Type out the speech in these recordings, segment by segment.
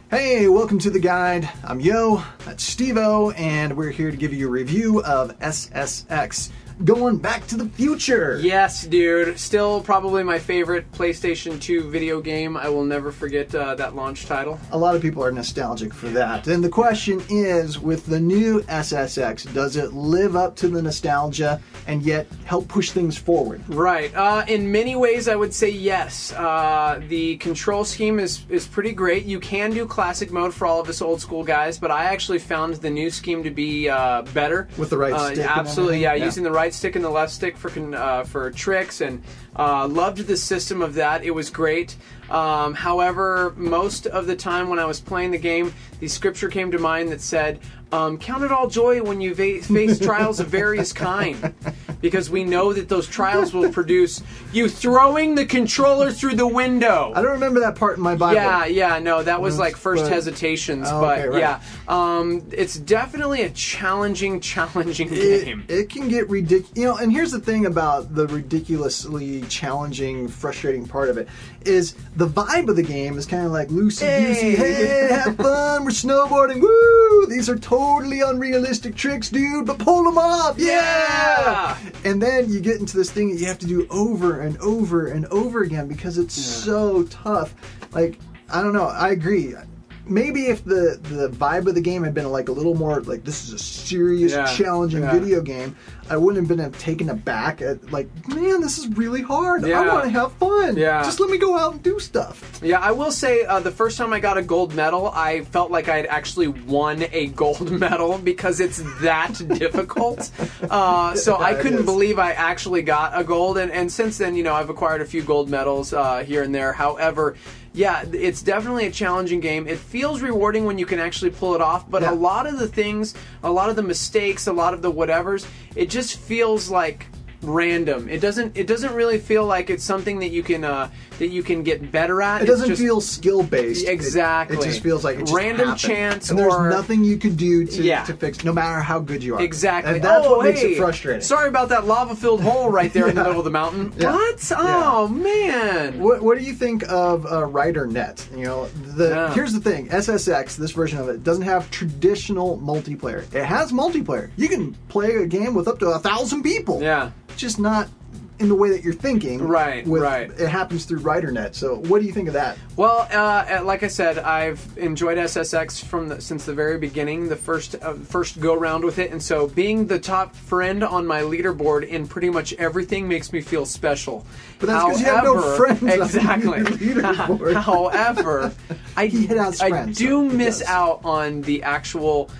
Hey, welcome to The Guide. I'm Yo, that's Steve-O, and we're here to give you a review of SSX, Going Back to the Future. Yes, dude. Still probably my favorite PlayStation 2 video game. I will never forget that launch title. A lot of people are nostalgic for that. And the question is, with the new SSX, does it live up to the nostalgia and yet help push things forward? Right. In many ways, I would say yes. The control scheme is pretty great. You can do classic mode for all of us old school guys, but I actually found the new scheme to be better. With the right stick? Absolutely, yeah. Using the right stick and the left stick for tricks, and loved the system of that. It was great. However, most of the time when I was playing the game, the scripture came to mind that said, count it all joy when you face trials of various kind, because we know that those trials will produce you throwing the controller through the window. I don't remember that part in my Bible. Yeah, no, that was like first hesitations, but right. Yeah, it's definitely a challenging game. It can get ridiculous, and here's the thing about the ridiculously challenging, frustrating part of it, is the vibe of the game is kind of like loosey-goosey, hey, have fun, we're snowboarding, woo, these are totally unrealistic tricks, dude, but pull them off, yeah! And then you get into this thing that you have to do over and over and over again because it's so tough. Like, I don't know, I agree. Maybe if the vibe of the game had been like a little more like, this is a serious, challenging video game, I wouldn't have been taken aback at like, man, this is really hard. I want to have fun. Just let me go out and do stuff. Yeah, I will say the first time I got a gold medal, I felt like I had actually won a gold medal because it's that difficult. So I couldn't believe I actually got a gold. And since then, you know, I've acquired a few gold medals here and there. However, yeah, it's definitely a challenging game. It feels rewarding when you can actually pull it off, but a lot of the things, a lot of the mistakes, a lot of the whatevers, it just feels like random. It doesn't really feel like it's something that you can get better at. It doesn't feel skill based. Exactly. It just feels like it just random happened. chance, and there's nothing you can do to fix, no matter how good you are. Exactly. And that's what makes it frustrating. Sorry about that lava-filled hole right there in the middle of the mountain. What? Oh man. What do you think of RiderNet? You know, here's the thing: SSX, this version of it, doesn't have traditional multiplayer. It has multiplayer. You can play a game with up to 1,000 people. Yeah. Just not in the way that you're thinking. Right. It happens through RiderNet. So what do you think of that? Well, like I said, I've enjoyed SSX since the very beginning, the first go round with it, and so being the top friend on my leaderboard in pretty much everything makes me feel special. But that's because you have no friends. Exactly. On your leaderboard. However, I do miss out on the actual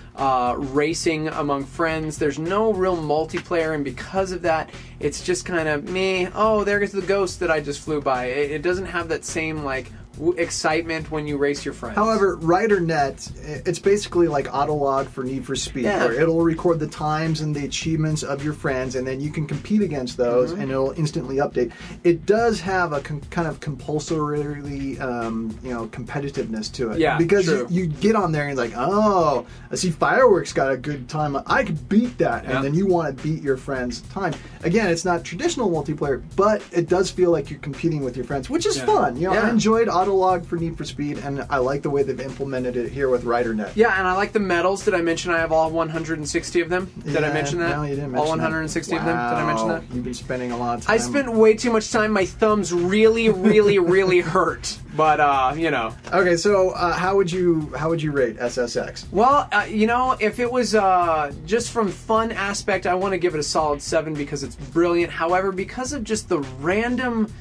racing among friends. There's no real multiplayer, and because of that, it's just kind of me. Oh, there goes the ghost that I just flew by. It doesn't have that same like excitement when you race your friends. However, RiderNet, it's basically like Autolog for Need for Speed, where it'll record the times and the achievements of your friends, and then you can compete against those, and it'll instantly update. It does have a kind of compulsorily, competitiveness to it. Yeah, because you get on there and you're like, oh, I see Fireworks got a good time. I could beat that, and then you want to beat your friend's time. Again, it's not traditional multiplayer, but it does feel like you're competing with your friends, which is fun. You know, I enjoyed Autolog for Need for Speed, and I like the way they've implemented it here with RiderNet. Yeah, and I like the medals. Did I mention I have all 160 of them? Did I mention that? No, you didn't mention all 160 of them? Did I mention that? You've been spending a lot of time. I spent way too much time. My thumbs really, really, really hurt. But you know. Okay, so how would you rate SSX? Well, you know, if it was just from fun aspect, I want to give it a solid 7 because it's brilliant. However, because of just the random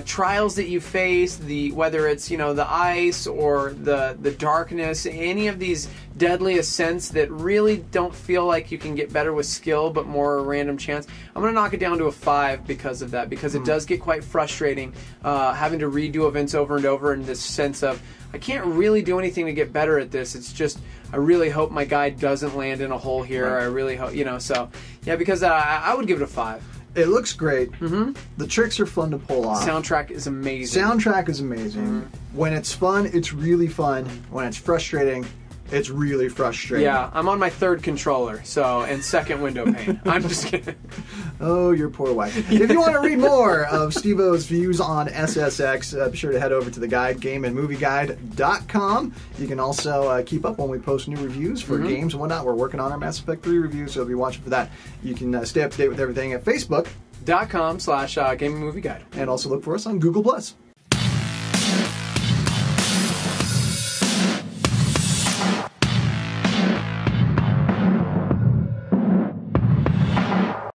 trials that you face, whether it's the ice or the darkness, any of these deadly ascents that really don't feel like you can get better with skill but more a random chance, I'm going to knock it down to a 5 because of that, because it does get quite frustrating having to redo events over and over in this sense of I can't really do anything to get better at this. It's just I really hope my guy doesn't land in a hole here. I really hope, so yeah, because I would give it a 5. It looks great. The tricks are fun to pull off. Soundtrack is amazing. Soundtrack is amazing. When it's fun, it's really fun. When it's frustrating, it's really frustrating. Yeah, I'm on my 3rd controller, and 2nd window pane. I'm just kidding. Oh, your poor wife. If you want to read more of Steve-O's views on SSX, be sure to head over to the guide, gameandmovieguide.com. You can also keep up when we post new reviews for games and whatnot. We're working on our Mass Effect 3 review, so be watching for that. You can stay up to date with everything at Facebook.com/Game and Movie Guide. And also look for us on Google+.